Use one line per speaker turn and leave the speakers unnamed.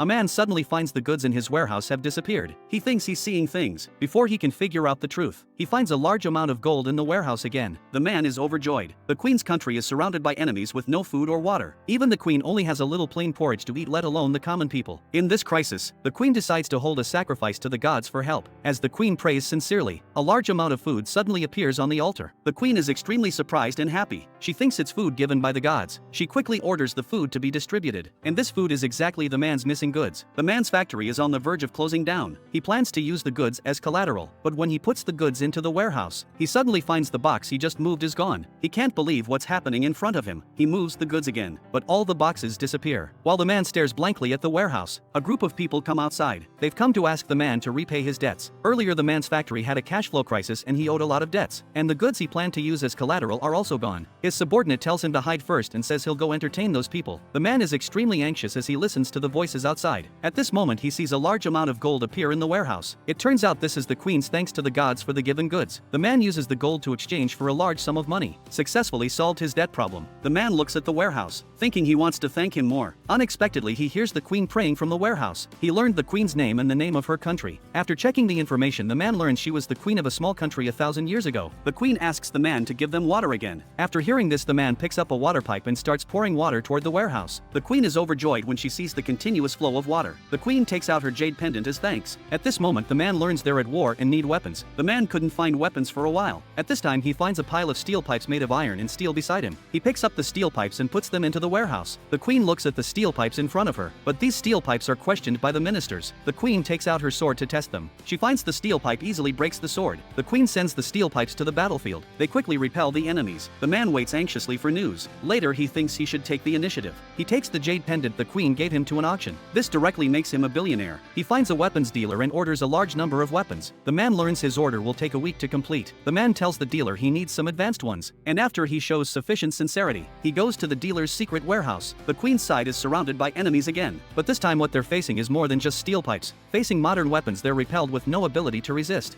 A man suddenly finds the goods in his warehouse have disappeared. He thinks he's seeing things. Before he can figure out the truth, he finds a large amount of gold in the warehouse again. The man is overjoyed. The queen's country is surrounded by enemies with no food or water. Even the queen only has a little plain porridge to eat, let alone the common people. In this crisis, the queen decides to hold a sacrifice to the gods for help. As the queen prays sincerely, a large amount of food suddenly appears on the altar. The queen is extremely surprised and happy. She thinks it's food given by the gods. She quickly orders the food to be distributed. And this food is exactly the man's missing goods. The man's factory is on the verge of closing down. He plans to use the goods as collateral, but when he puts the goods into the warehouse, he suddenly finds the box he just moved is gone. He can't believe what's happening in front of him. He moves the goods again, but all the boxes disappear. While the man stares blankly at the warehouse, a group of people come outside. They've come to ask the man to repay his debts. Earlier, the man's factory had a cash flow crisis and he owed a lot of debts, and the goods he planned to use as collateral are also gone. His subordinate tells him to hide first and says he'll go entertain those people. The man is extremely anxious as he listens to the voices outside. At this moment, he sees a large amount of gold appear in the warehouse. It turns out this is the queen's thanks to the gods for the given goods. The man uses the gold to exchange for a large sum of money, successfully solved his debt problem. The man looks at the warehouse, thinking he wants to thank him more. Unexpectedly, he hears the queen praying from the warehouse. He learned the queen's name and the name of her country. After checking the information, the man learns she was the queen of a small country 1,000 years ago. The queen asks the man to give them water again. After hearing this, the man picks up a water pipe and starts pouring water toward the warehouse. The queen is overjoyed when she sees the continuous flow of water. The queen takes out her jade pendant as thanks. At this moment, the man learns they're at war and need weapons. The man couldn't find weapons for a while. At this time, he finds a pile of steel pipes made of iron and steel beside him. He picks up the steel pipes and puts them into the warehouse. The queen looks at the steel pipes in front of her, but these steel pipes are questioned by the ministers. The queen takes out her sword to test them. She finds the steel pipe easily breaks the sword. The queen sends the steel pipes to the battlefield. They quickly repel the enemies. The man waits anxiously for news. Later, he thinks he should take the initiative. He takes the jade pendant the queen gave him to an auction. This directly makes him a billionaire. He finds a weapons dealer and orders a large number of weapons. The man learns his order will take a week to complete. The man tells the dealer he needs some advanced ones, and after he shows sufficient sincerity, he goes to the dealer's secret warehouse. The queen's side is surrounded by enemies again, but this time what they're facing is more than just steel pipes. Facing modern weapons, they're repelled with no ability to resist.